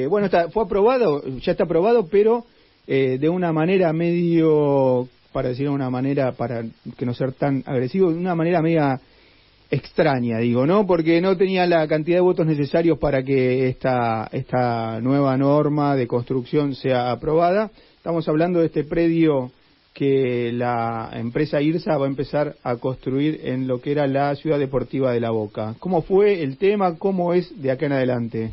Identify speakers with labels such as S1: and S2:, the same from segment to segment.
S1: bueno, fue aprobado, ya está aprobado, pero de una manera medio, para decir de una manera, para que no ser tan agresivo, de una manera media extraña, digo, ¿no? Porque no tenía la cantidad de votos necesarios para que esta nueva norma de construcción sea aprobada. Estamos hablando de este predio que la empresa IRSA va a empezar a construir en lo que era la ciudad deportiva de La Boca. ¿Cómo fue el tema? ¿Cómo es de acá en adelante?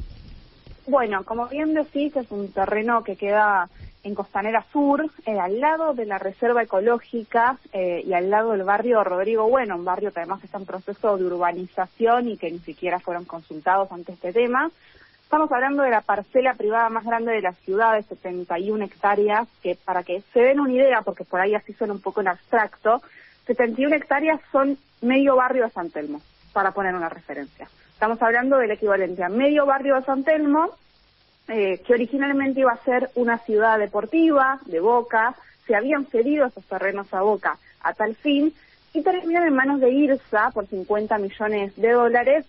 S2: Bueno, como bien decís, es un terreno que queda en Costanera Sur, al lado de la Reserva Ecológica y al lado del barrio Rodrigo Bueno, un barrio que además está en proceso de urbanización y que ni siquiera fueron consultados ante este tema. Estamos hablando de la parcela privada más grande de la ciudad, de 71 hectáreas, que para que se den una idea, porque por ahí así suena un poco en abstracto, 71 hectáreas son medio barrio de San Telmo, para poner una referencia. Estamos hablando del equivalente a medio barrio de San Telmo, que originalmente iba a ser una ciudad deportiva de Boca. Se habían cedido esos terrenos a Boca a tal fin, y terminan en manos de IRSA por $50 millones.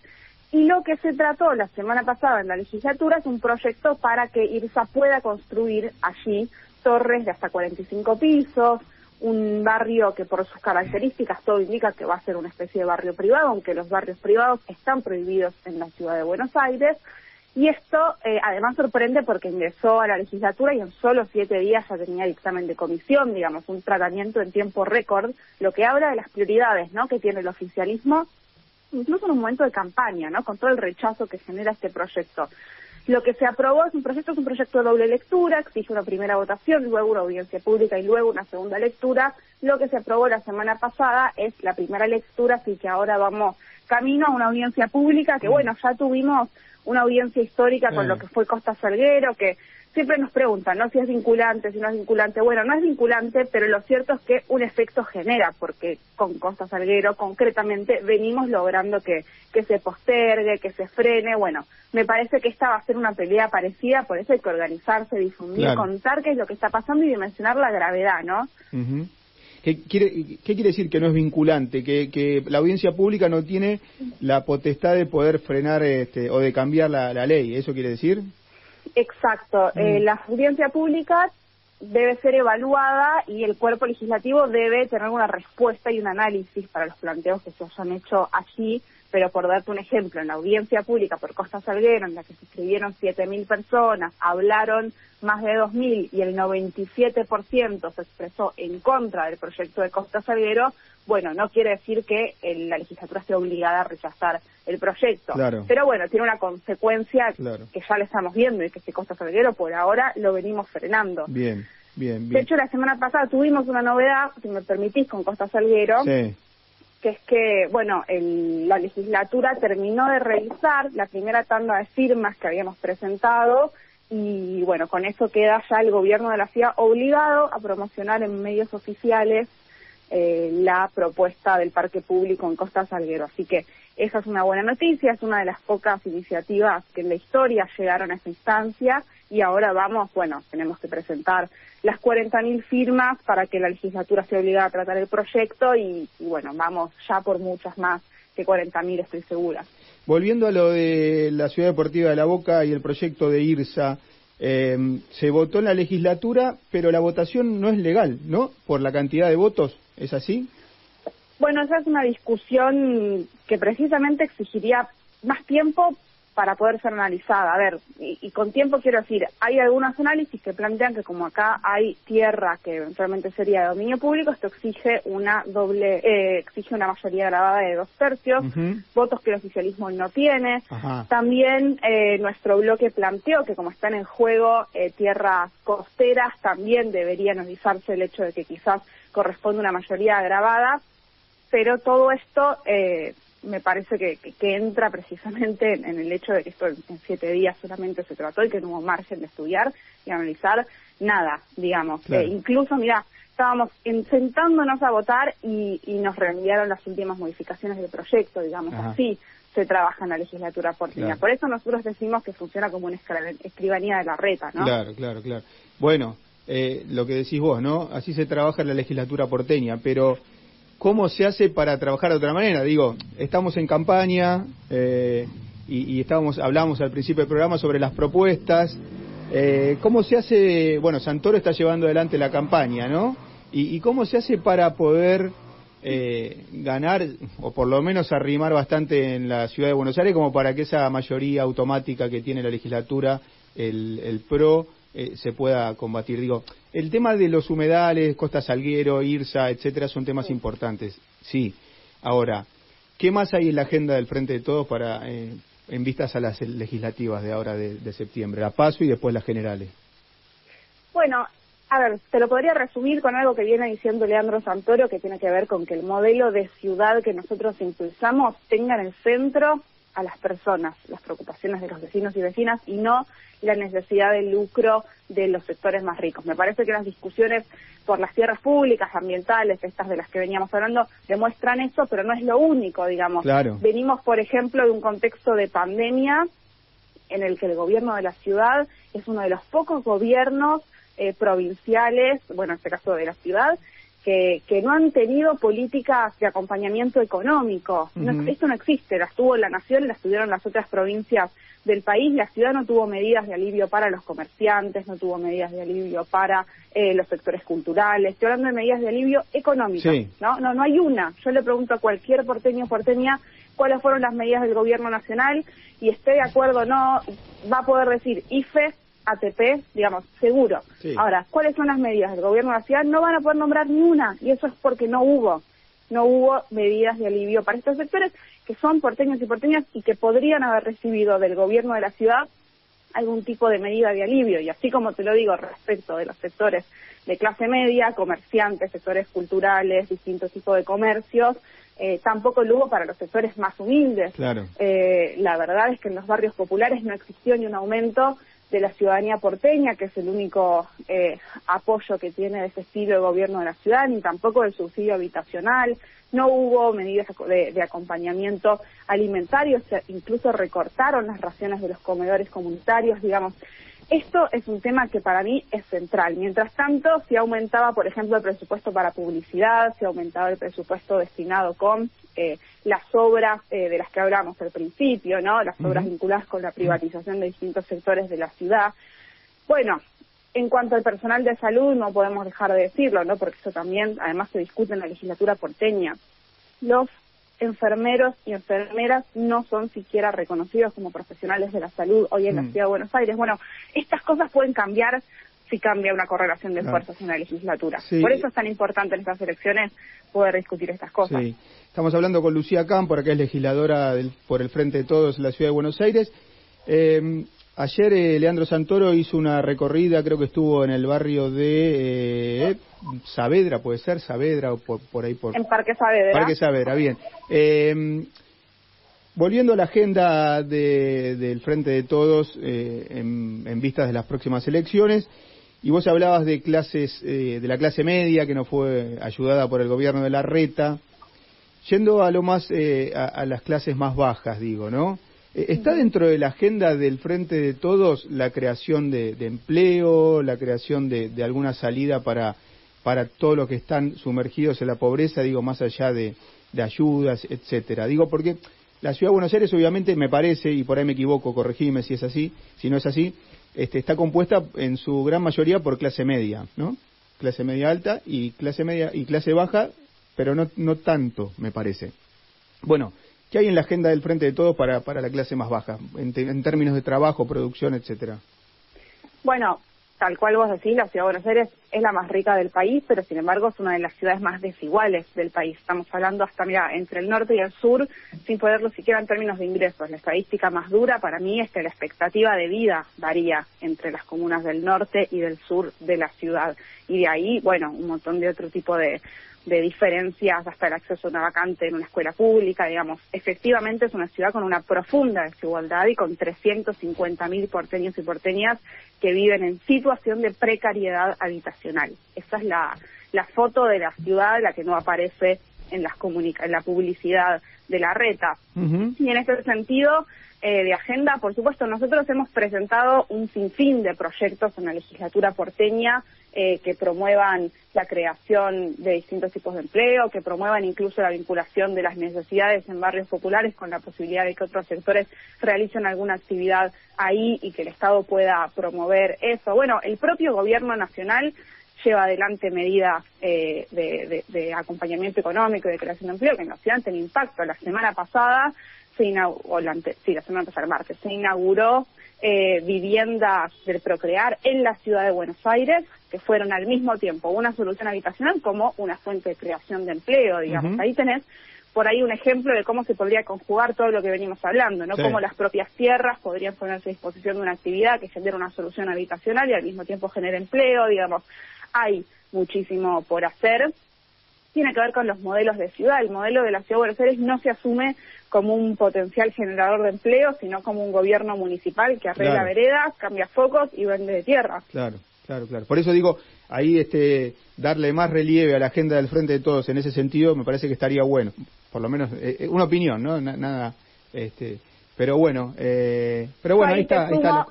S2: Y lo que se trató la semana pasada en la legislatura es un proyecto para que IRSA pueda construir allí torres de hasta 45 pisos, un barrio que por sus características todo indica que va a ser una especie de barrio privado, aunque los barrios privados están prohibidos en la ciudad de Buenos Aires. Y esto además sorprende porque ingresó a la legislatura y en solo 7 días ya tenía dictamen de comisión, digamos, un tratamiento en tiempo récord, lo que habla de las prioridades, ¿no?, que tiene el oficialismo, incluso en un momento de campaña, ¿no?, con todo el rechazo que genera este proyecto. Lo que se aprobó es un proyecto de doble lectura, exige una primera votación, luego una audiencia pública y luego una segunda lectura. Lo que se aprobó la semana pasada es la primera lectura, así que ahora vamos camino a una audiencia pública, que bueno, ya tuvimos una audiencia histórica con lo que fue Costa Salguero, que siempre nos preguntan, ¿no?, si es vinculante, si no es vinculante. Bueno, no es vinculante, pero lo cierto es que un efecto genera, porque con Costa Salguero concretamente venimos logrando que se postergue, que se frene. Bueno, me parece que esta va a ser una pelea parecida, por eso hay que organizarse, difundir, contar qué es lo que está pasando y dimensionar la gravedad, ¿no?
S1: Uh-huh. ¿Qué quiere decir que no es vinculante? Que la audiencia pública no tiene la potestad de poder frenar o de cambiar la ley, ¿eso quiere decir?
S2: Exacto. La audiencia pública debe ser evaluada y el cuerpo legislativo debe tener una respuesta y un análisis para los planteos que se hayan hecho allí. Pero por darte un ejemplo, en la audiencia pública por Costa Salguero, en la que se inscribieron 7.000 personas, hablaron más de 2.000 y el 97% se expresó en contra del proyecto de Costa Salguero, bueno, no quiere decir que la legislatura esté obligada a rechazar el proyecto.
S1: Claro.
S2: Pero bueno, tiene una consecuencia que ya le estamos viendo, y que este Costa Salguero por ahora lo venimos frenando.
S1: Bien.
S2: De hecho, la semana pasada tuvimos una novedad, si me permitís, con Costa Salguero.
S1: Sí.
S2: Que es que, bueno, la legislatura terminó de revisar la primera tanda de firmas que habíamos presentado y, bueno, con eso queda ya el gobierno de la ciudad obligado a promocionar en medios oficiales la propuesta del parque público en Costa Salguero. Así que esa es una buena noticia, es una de las pocas iniciativas que en la historia llegaron a esa instancia y ahora tenemos que presentar las 40.000 firmas para que la legislatura sea obligada a tratar el proyecto y bueno, vamos ya por muchas más que 40.000, estoy segura.
S1: Volviendo a lo de la Ciudad Deportiva de La Boca y el proyecto de IRSA, se votó en la legislatura, pero la votación no es legal, ¿no?, por la cantidad de votos, ¿es así?
S2: Bueno, esa es una discusión que precisamente exigiría más tiempo para poder ser analizada. A ver, y con tiempo quiero decir, hay algunos análisis que plantean que como acá hay tierra que eventualmente sería de dominio público, esto exige una mayoría grabada de 2/3, votos que el oficialismo no tiene.
S1: Ajá.
S2: También nuestro bloque planteó que como están en juego tierras costeras, también debería analizarse el hecho de que quizás corresponde una mayoría grabada, pero todo esto me parece que entra precisamente en el hecho de que esto en 7 días solamente se trató y que no hubo margen de estudiar y analizar nada, digamos.
S1: Claro.
S2: Incluso, mirá, estábamos sentándonos a votar y nos reenviaron las últimas modificaciones del proyecto, digamos. Ajá. Así se trabaja en la legislatura porteña. Claro. Por eso nosotros decimos que funciona como una escribanía de la reta, ¿no?
S1: Claro. Bueno, lo que decís vos, ¿no? Así se trabaja en la legislatura porteña, pero ¿cómo se hace para trabajar de otra manera? Digo, estamos en campaña y hablábamos al principio del programa sobre las propuestas. ¿Cómo se hace? Bueno, Santoro está llevando adelante la campaña, ¿no? ¿Y cómo se hace para poder ganar, o por lo menos arrimar bastante en la ciudad de Buenos Aires, como para que esa mayoría automática que tiene la legislatura, el PRO, se pueda combatir? Digo, el tema de los humedales, Costa Salguero, IRSA, etcétera, son temas importantes, sí. Ahora, ¿qué más hay en la agenda del Frente de Todos para en vistas a las legislativas de ahora de septiembre, la PASO y después las generales?
S2: Bueno, a ver, te lo podría resumir con algo que viene diciendo Leandro Santoro, que tiene que ver con que el modelo de ciudad que nosotros impulsamos tenga en el centro a las personas, las preocupaciones de los vecinos y vecinas, y no la necesidad de lucro de los sectores más ricos. Me parece que las discusiones por las tierras públicas, ambientales, estas de las que veníamos hablando, demuestran eso, pero no es lo único, digamos.
S1: Claro.
S2: Venimos, por ejemplo, de un contexto de pandemia en el que el gobierno de la ciudad es uno de los pocos gobiernos provinciales, bueno, en este caso de la ciudad, que no han tenido políticas de acompañamiento económico. Esto no existe, las tuvo la nación, las tuvieron las otras provincias del país. La ciudad no tuvo medidas de alivio para los comerciantes, no tuvo medidas de alivio para los sectores culturales. Estoy hablando de medidas de alivio económicas, sí. No hay una. Yo le pregunto a cualquier porteño o porteña cuáles fueron las medidas del gobierno nacional, y esté de acuerdo o no, va a poder decir IFE, ATP, digamos, seguro. Sí. Ahora, ¿cuáles son las medidas del gobierno de la ciudad? No van a poder nombrar ni una, y eso es porque no hubo medidas de alivio para estos sectores que son porteños y porteñas y que podrían haber recibido del gobierno de la ciudad algún tipo de medida de alivio. Y así como te lo digo respecto de los sectores de clase media, comerciantes, sectores culturales, distintos tipos de comercios, tampoco lo hubo para los sectores más humildes.
S1: Claro.
S2: La verdad es que en los barrios populares no existió ni un aumento de la ciudadanía porteña, que es el único apoyo que tiene de ese estilo el gobierno de la ciudad, ni tampoco del subsidio habitacional. No hubo medidas de acompañamiento alimentario, incluso recortaron las raciones de los comedores comunitarios, digamos. Esto es un tema que para mí es central. Mientras tanto, se aumentaba, por ejemplo, el presupuesto para publicidad, se aumentaba el presupuesto destinado con las obras de las que hablamos al principio, ¿no? Las obras vinculadas con la privatización de distintos sectores de la ciudad. Bueno, en cuanto al personal de salud, no podemos dejar de decirlo, ¿no? Porque eso también, además, se discute en la legislatura porteña. Los enfermeros y enfermeras no son siquiera reconocidos como profesionales de la salud hoy en la ciudad de Buenos Aires. Bueno, estas cosas pueden cambiar si cambia una correlación de fuerzas en la legislatura. Sí. Por eso es tan importante en estas elecciones poder discutir estas cosas.
S1: Sí. Estamos hablando con Lucía Cámpora, que es legisladora por el Frente de Todos en la ciudad de Buenos Aires. Ayer Leandro Santoro hizo una recorrida, creo que estuvo en el barrio de Saavedra, puede ser, Saavedra o por ahí.
S2: En Parque Saavedra.
S1: Parque Saavedra, bien. Volviendo a la agenda del Frente de Todos en vistas de las próximas elecciones, y vos hablabas de de la clase media que no fue ayudada por el gobierno de Larreta, yendo a lo más a las clases más bajas, digo, ¿no? ¿Está dentro de la agenda del Frente de Todos la creación de empleo, la creación de alguna salida para todos los que están sumergidos en la pobreza, digo, más allá de ayudas, etcétera? Digo, porque la Ciudad de Buenos Aires, obviamente, me parece, y por ahí me equivoco, corregime si es así, si no es así, está compuesta en su gran mayoría por clase media, ¿no? Clase media alta y clase media y clase baja, pero no tanto, me parece. Bueno, ¿qué hay en la agenda del Frente de Todos para la clase más baja, en términos de trabajo, producción, etcétera?
S2: Bueno, tal cual vos decís, la Ciudad de Buenos Aires es la más rica del país, pero sin embargo es una de las ciudades más desiguales del país. Estamos hablando hasta, mira, entre el norte y el sur, sin poderlo siquiera en términos de ingresos. La estadística más dura para mí es que la expectativa de vida varía entre las comunas del norte y del sur de la ciudad. Y de ahí, bueno, un montón de otro tipo de diferencias, hasta el acceso a una vacante en una escuela pública, digamos. Efectivamente es una ciudad con una profunda desigualdad y con 350.000 porteños y porteñas que viven en situación de precariedad habitacional. Esa es la foto de la ciudad, la que no aparece en la publicidad de la reta.
S1: Uh-huh.
S2: Y en ese sentido de agenda, por supuesto, nosotros hemos presentado un sinfín de proyectos en la legislatura porteña que promuevan la creación de distintos tipos de empleo, que promuevan incluso la vinculación de las necesidades en barrios populares con la posibilidad de que otros sectores realicen alguna actividad ahí y que el Estado pueda promover eso. Bueno, el propio gobierno nacional lleva adelante medidas de acompañamiento económico y de creación de empleo que en la ciudad tienen impacto. La semana pasada, la semana pasada, el martes, se inauguró viviendas del Procrear en la ciudad de Buenos Aires, que fueron al mismo tiempo una solución habitacional como una fuente de creación de empleo, digamos. Uh-huh. Ahí tenés por ahí un ejemplo de cómo se podría conjugar todo lo que venimos hablando, ¿no? Sí. Cómo las propias tierras podrían ponerse a disposición de una actividad que genere una solución habitacional y al mismo tiempo genere empleo, digamos. Hay muchísimo por hacer. Tiene que ver con los modelos de ciudad. El modelo de la Ciudad de Buenos Aires no se asume como un potencial generador de empleo, sino como un gobierno municipal que arregla veredas, cambia focos y vende de tierra.
S1: Claro. Por eso digo, ahí darle más relieve a la agenda del Frente de Todos en ese sentido me parece que estaría bueno. Por lo menos una opinión, ¿no? Nada, pero bueno, ahí está.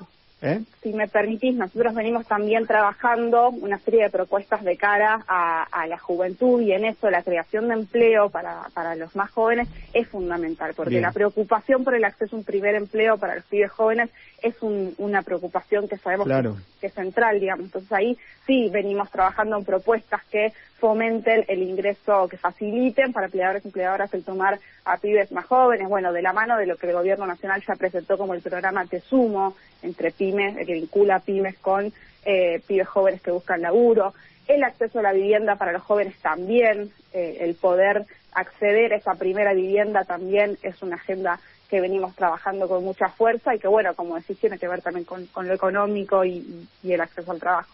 S2: Si me permitís, nosotros venimos también trabajando una serie de propuestas de cara a la juventud, y en eso la creación de empleo para los más jóvenes es fundamental, porque la preocupación por el acceso a un primer empleo para los pibes jóvenes es una preocupación que sabemos que es central, digamos. Entonces ahí sí venimos trabajando en propuestas que fomenten el ingreso, que faciliten para empleadores y empleadoras el tomar a pibes más jóvenes, bueno, de la mano de lo que el Gobierno Nacional ya presentó como el programa Te Sumo, entre pymes, que vincula pymes con pibes jóvenes que buscan laburo, el acceso a la vivienda para los jóvenes también, el poder acceder a esa primera vivienda también es una agenda que venimos trabajando con mucha fuerza y que, bueno, como decís, tiene que ver también con lo económico y el acceso al trabajo.